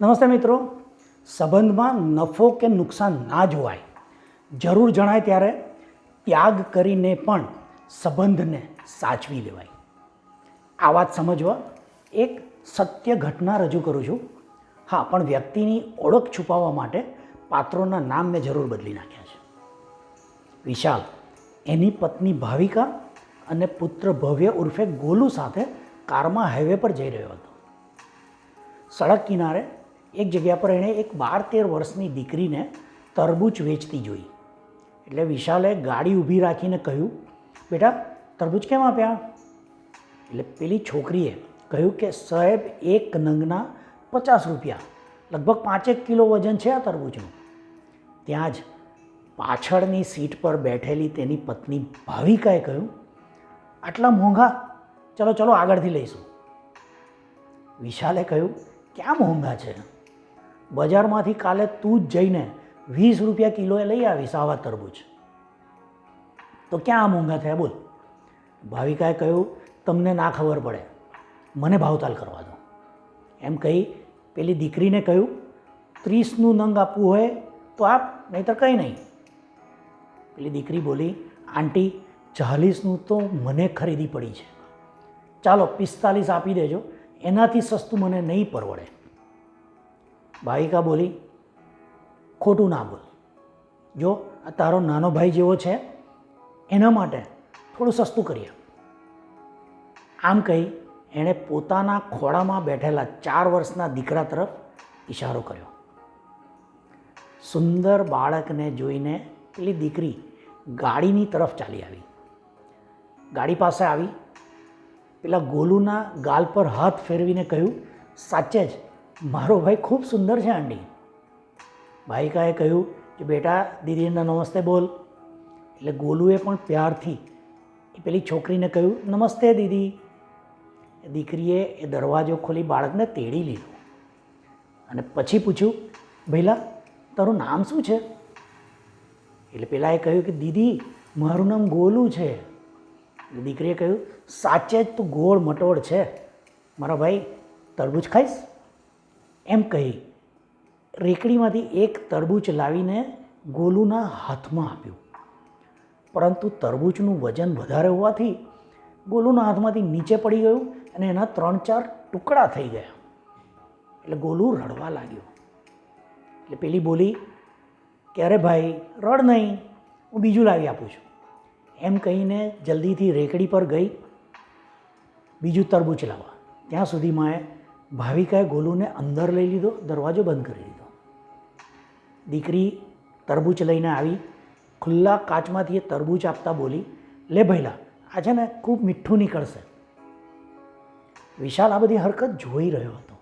નમસ્તે મિત્રો, સંબંધમાં નફો કે નુકસાન ના જોવાય, જરૂર જણાય ત્યારે ત્યાગ કરીને પણ સંબંધને સાચવી લેવાય. આ વાત સમજવા એક સત્ય ઘટના રજૂ કરું છું. હા, પણ વ્યક્તિની ઓળખ છુપાવવા માટે પાત્રોના નામ મેં જરૂર બદલી નાખ્યા છે. વિશાલ એની પત્ની ભાવિકા અને પુત્ર ભવ્ય ઉર્ફે ગોલુ સાથે કારમાં હાઈવે પર જઈ રહ્યો હતો. સડક કિનારે એક જગ્યા પર એણે એક 12-13 વર્ષની દીકરીને તરબૂચ વેચતી જોઈ. એટલે વિશાલે ગાડી ઊભી રાખીને કહ્યું, બેટા તરબૂચ કેમ આપ્યા? એટલે પેલી છોકરીએ કહ્યું કે સાહેબ, એક નંગના 50 રૂપિયા, લગભગ 5 કિલો વજન છે આ તરબૂચનું. ત્યાં જ પાછળની સીટ પર બેઠેલી તેની પત્ની ભાવિકાએ કહ્યું, આટલા મોંઘા? ચલો ચલો આગળથી લઈશું. વિશાલે કહ્યું, ક્યાં મોંઘા છે? બજારમાંથી કાલે તું જ જઈને 20 રૂપિયા કિલોએ લઈ આવીશ આવા તરબૂચ, તો ક્યાં આ મોંઘા થયા બોલ? ભાવિકાએ કહ્યું, તમને ના ખબર પડે, મને ભાવતાલ કરવા દો. એમ કહી પેલી દીકરીને કહ્યું, 30નું નંગ આપવું હોય તો આપ, નહીંતર કંઈ નહીં. પેલી દીકરી બોલી, આંટી 40નું તો મને ખરીદી પડી છે, ચાલો 45 આપી દેજો, એનાથી સસ્તું મને નહીં પરવડે. ભાવિકા બોલી, ખોટું ના બોલ, જો આ તારો નાનો ભાઈ જેવો છે, એના માટે થોડું સસ્તું કરીએ. આમ કહી એણે પોતાના ખોળામાં બેઠેલા 4 વર્ષના દીકરા તરફ ઇશારો કર્યો. સુંદર બાળકને જોઈને પેલી દીકરી ગાડીની તરફ ચાલી આવી. ગાડી પાસે આવી પેલા ગોલુના ગાલ પર હાથ ફેરવીને કહ્યું, સાચે જ મારો ભાઈ ખૂબ સુંદર છે આંટી. ભાવિકાએ કહ્યું કે બેટા દીદીને નમસ્તે બોલ. એટલે ગોલુએ પણ પ્યારથી એ પેલી છોકરીને કહ્યું, નમસ્તે દીદી. દીકરીએ એ દરવાજો ખોલી બાળકને તેડી લીધું અને પછી પૂછ્યું, ભઈલા તારું નામ શું છે? એટલે પેલાએ કહ્યું કે દીદી મારું નામ ગોલું છે. એટલે દીકરીએ કહ્યું, સાચે જ તું ગોળ મટોળ છે મારા ભાઈ, તરબૂચ ખાઈશ? એમ કહી રેકડીમાંથી એક તરબૂચ લાવીને ગોલુના હાથમાં આપ્યું. પરંતુ તરબૂચનું વજન વધારે હોવાથી ગોલુના હાથમાંથી નીચે પડી ગયું અને એના 3-4 ટુકડા થઈ ગયા. એટલે ગોલુ રડવા લાગ્યો. એટલે પેલી બોલી કે અરે ભાઈ રડ નહીં, હું બીજું લાવી આપું છું. એમ કહીને જલ્દીથી રેકડી પર ગઈ બીજું તરબૂચ લાવવા. ત્યાં સુધીમાં ભાવિકાએ ગોલુને અંદર લઈ લીધો, દરવાજો બંધ કરી દીધો. દીકરી તરબૂચ લઈને આવી, ખુલ્લા કાચમાંથી એ તરબૂચ આપતા બોલી, લે ભઈલા, આ છે ને ખૂબ મીઠું નીકળશે. વિશાલ આ બધી હરકત જોઈ રહ્યો હતો.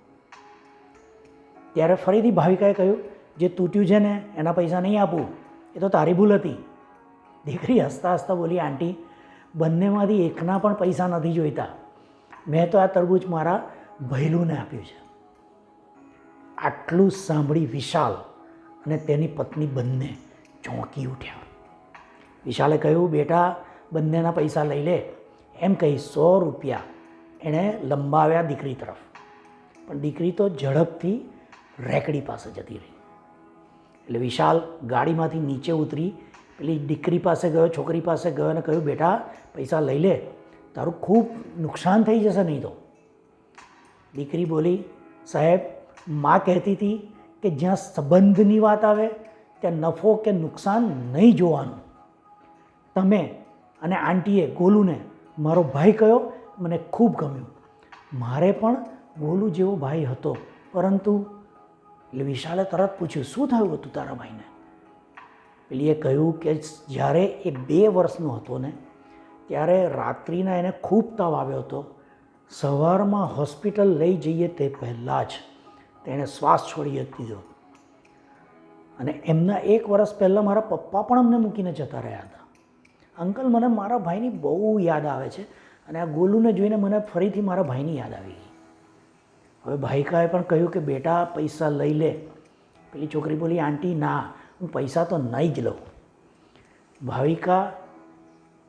ત્યારે ફરીથી ભાવિકાએ કહ્યું, જે તૂટ્યું છે ને એના પૈસા નહીં આપું, એ તો તારી ભૂલ હતી. દીકરી હસતા હસતા બોલી, આંટી બંનેમાંથી એકના પણ પૈસા નથી જોઈતા, મેં તો આ તરબૂચ મારા ભૈલુને આપ્યું છે. આટલું સાંભળી વિશાલ અને તેની પત્ની બંને ચોંકી ઉઠ્યા. વિશાલે કહ્યું, બેટા બંનેના પૈસા લઈ લે. એમ કહી 100 રૂપિયા એણે લંબાવ્યા દીકરી તરફ. પણ દીકરી તો ઝડપથી રેકડી પાસે જતી રહી. એટલે વિશાલ ગાડીમાંથી નીચે ઉતરી પેલી દીકરી પાસે ગયો, છોકરી પાસે ગયો અને કહ્યું, બેટા પૈસા લઈ લે, તારું ખૂબ નુકસાન થઈ જશે નહીં તો. દીકરી બોલી, સાહેબ માં કહેતી હતી કે જ્યાં સંબંધની વાત આવે ત્યાં નફો કે નુકસાન નહીં જોવાનું. તમે અને આંટીએ ગોલુને મારો ભાઈ કહ્યો, મને ખૂબ ગમ્યું. મારે પણ ગોલુ જેવો ભાઈ હતો, પરંતુ એટલે વિશાલે તરત પૂછ્યું, શું થયું હતું તારા ભાઈને? પેલીએ કહ્યું કે જ્યારે એ 2 વર્ષનો હતો ને ત્યારે રાત્રિના એને ખૂબ તાવ આવ્યો હતો. સવારમાં હોસ્પિટલ લઈ જઈએ તે પહેલાં જ તેણે શ્વાસ છોડી દીધો. અને એમના 1 વર્ષ પહેલાં મારા પપ્પા પણ અમને મૂકીને જતા રહ્યા હતા. અંકલ, મને મારા ભાઈની બહુ યાદ આવે છે અને આ ગોલુને જોઈને મને ફરીથી મારા ભાઈની યાદ આવી ગઈ. હવે ભાવિકાએ પણ કહ્યું કે બેટા પૈસા લઈ લે. પેલી છોકરી બોલી, આંટી ના, હું પૈસા તો નહીં જ લઉં. ભાવિકા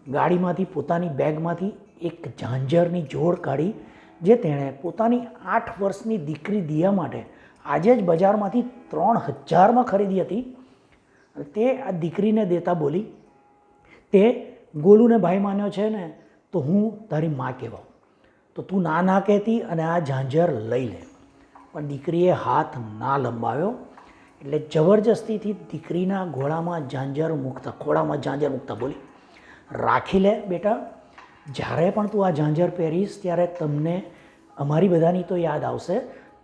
ગાડીમાંથી પોતાની બેગમાંથી એક ઝાંઝરની જોડ કાઢી જે તેણે પોતાની 8 વર્ષની દીકરી દિયા માટે આજે જ બજારમાંથી 3000માં ખરીદી હતી. તે આ દીકરીને દેતા બોલી, તે ગોલુને ભાઈ માન્યો છે ને તો હું તારી માં કહેવાઉં, તો તું ના કહેતી અને આ ઝાંઝર લઈ લે. પણ દીકરીએ હાથ ના લંબાવ્યો, એટલે જબરજસ્તીથી દીકરીના ખોળામાં ઝાંઝર મૂકતા બોલી, રાખી લે બેટા, જ્યારે પણ તું આ ઝાંઝર પહેરીશ ત્યારે તમને અમારી બધાની તો યાદ આવશે,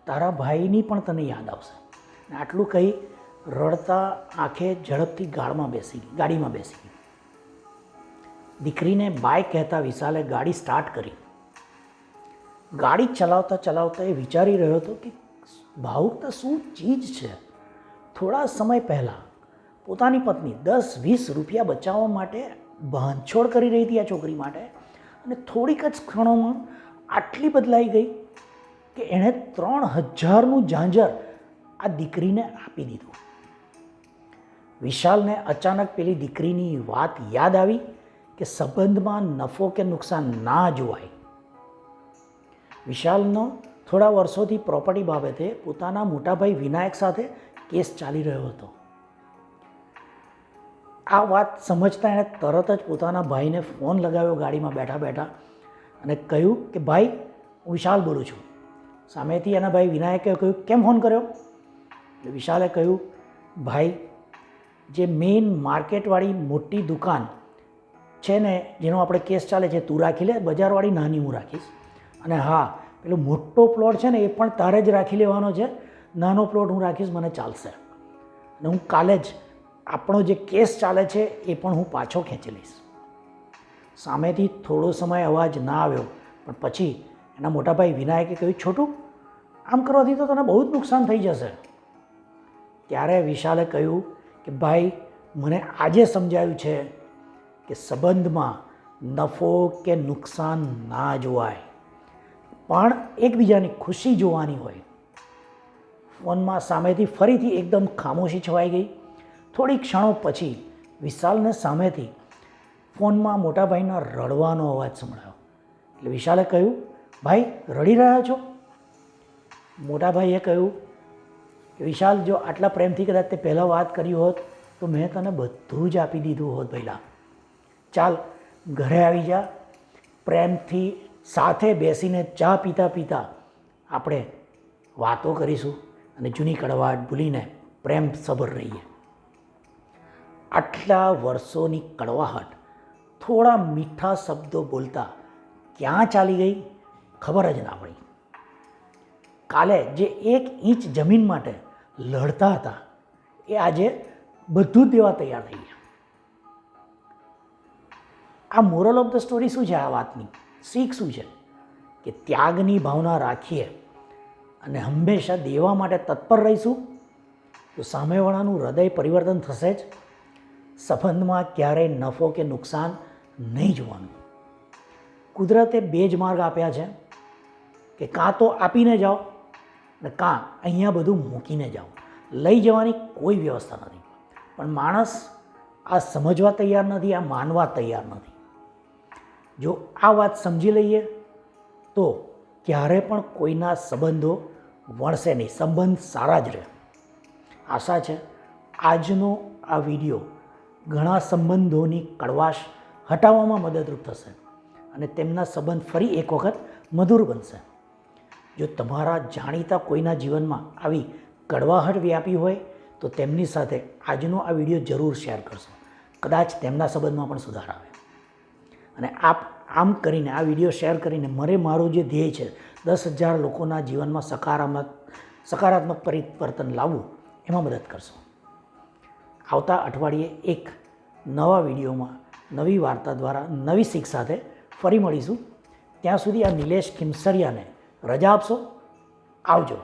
તારા ભાઈની પણ તને યાદ આવશે. આટલું કહી રડતા આંખે ઝડપથી ગાડીમાં બેસી ગઈ. દીકરીને બાય કહેતા વિશાલે ગાડી સ્ટાર્ટ કરી. ગાડી ચલાવતા એ વિચારી રહ્યો હતો કે ભાવુકતા શું ચીજ છે. થોડા સમય પહેલાં પોતાની પત્ની 10-20 રૂપિયા બચાવવા માટે બાંધછોડ કરી રહી હતી આ છોકરી માટે, અને થોડીક જ ક્ષણોમાં આટલી બદલાઈ ગઈ કે એણે 3000નું ઝાંઝર આ દીકરીને આપી દીધું. વિશાલને અચાનક પેલી દીકરીની વાત યાદ આવી કે સંબંધમાં નફો કે નુકસાન ના જોવાય. વિશાલનો થોડા વર્ષોથી પ્રોપર્ટી બાબતે પોતાના મોટાભાઈ વિનાયક સાથે કેસ ચાલી રહ્યો હતો. આ વાત સમજતા એણે તરત જ પોતાના ભાઈને ફોન લગાવ્યો ગાડીમાં બેઠા અને કહ્યું કે ભાઈ, હું વિશાલ બોલું છું. સામેથી એના ભાઈ વિનાયકે કહ્યું, કેમ ફોન કર્યો? એટલે વિશાલે કહ્યું, ભાઈ, જે મેઇન માર્કેટવાળી મોટી દુકાન છે ને જેનો આપણે કેસ ચાલે છે, તું રાખી લે, બજારવાળી નાની હું રાખીશ. અને હા, પેલો મોટો પ્લોટ છે ને એ પણ તારે જ રાખી લેવાનો છે, નાનો પ્લોટ હું રાખીશ, મને ચાલશે. અને હું કાલે જ આપણો જે કેસ ચાલે છે એ પણ હું પાછો ખેંચી લઈશ. સામેથી થોડો સમય અવાજ ના આવ્યો, પણ પછી એના મોટાભાઈ વિનાયકે કહ્યું, છોટું, આમ કરવાથી તો તને બહુ જ નુકસાન થઈ જશે. ત્યારે વિશાલે કહ્યું કે ભાઈ, મને આજે સમજાયું છે કે સંબંધમાં નફો કે નુકસાન ના જોવાય, પણ એકબીજાની ખુશી જોવાની હોય. ફોનમાં સામેથી ફરીથી એકદમ ખામોશી છવાઈ ગઈ. થોડી ક્ષણો પછી વિશાલને સામેથી ફોનમાં મોટાભાઈના રડવાનો અવાજ સંભળાયો. એટલે વિશાલે કહ્યું, ભાઈ, રડી રહ્યા છો? મોટાભાઈએ કહ્યું કે વિશાલ, જો આટલા પ્રેમથી કદાચ તે પહેલાં વાત કરી હોત તો મેં તને બધું જ આપી દીધું હોત પહેલાં. ચાલ, ઘરે આવી જા, પ્રેમથી સાથે બેસીને ચા પીતા આપણે વાતો કરીશું અને જૂની કડવાટ ભૂલીને પ્રેમસભર રહીએ. આટલા વર્ષોની કડવાહટ થોડા મીઠા શબ્દો બોલતા ક્યાં ચાલી ગઈ ખબર જ ના પડી. કાલે જે 1 ઇંચ જમીન માટે લડતા હતા એ આજે બધું જ દેવા તૈયાર થઈ ગયા. આ મોરલ ઓફ ધ સ્ટોરી શું છે? આ વાતની શીખ શું છે? કે ત્યાગની ભાવના રાખીએ અને હંમેશા દેવા માટે તત્પર રહીશું તો સામેવાળાનું હૃદય પરિવર્તન થશે જ. સંબંધમાં ક્યારેય નફો કે નુકસાન નહીં જોવાનું. કુદરતે 2 જ માર્ગ આપ્યા છે કે કાં તો આપીને જાઓ ને કાં અહીંયા બધું મૂકીને જાઓ. લઈ જવાની કોઈ વ્યવસ્થા નથી. પણ માણસ આ સમજવા તૈયાર નથી, આ માનવા તૈયાર નથી. જો આ વાત સમજી લઈએ તો ક્યારે પણ કોઈના સંબંધો વણશે નહીં, સંબંધ સારા જ રહે. આશા છે આજનો આ વિડીયો ઘણા સંબંધોની કડવાશ હટાવવામાં મદદરૂપ થશે અને તેમના સંબંધ ફરી એક વખત મધુર બનશે. જો તમારા જાણીતા કોઈના જીવનમાં આવી કડવાહટ વ્યાપી હોય તો તેમની સાથે આજનો આ વિડીયો જરૂર શેર કરશો. કદાચ તેમના સંબંધમાં પણ સુધાર આવે. અને આપ આમ કરીને આ વિડીયો શેર કરીને મારું જે ધ્યેય છે 10,000 લોકોના જીવનમાં સકારાત્મક પરિવર્તન લાવવું, એમાં મદદ કરશો. આવતા અઠવાડિયે એક નવા વિડીયોમાં નવી વાર્તા દ્વારા નવી શીખ સાથે ફરી મળીશું. ત્યાં સુધી આ નિલેશ ખીમસરિયાને રજા આપશો. આવજો.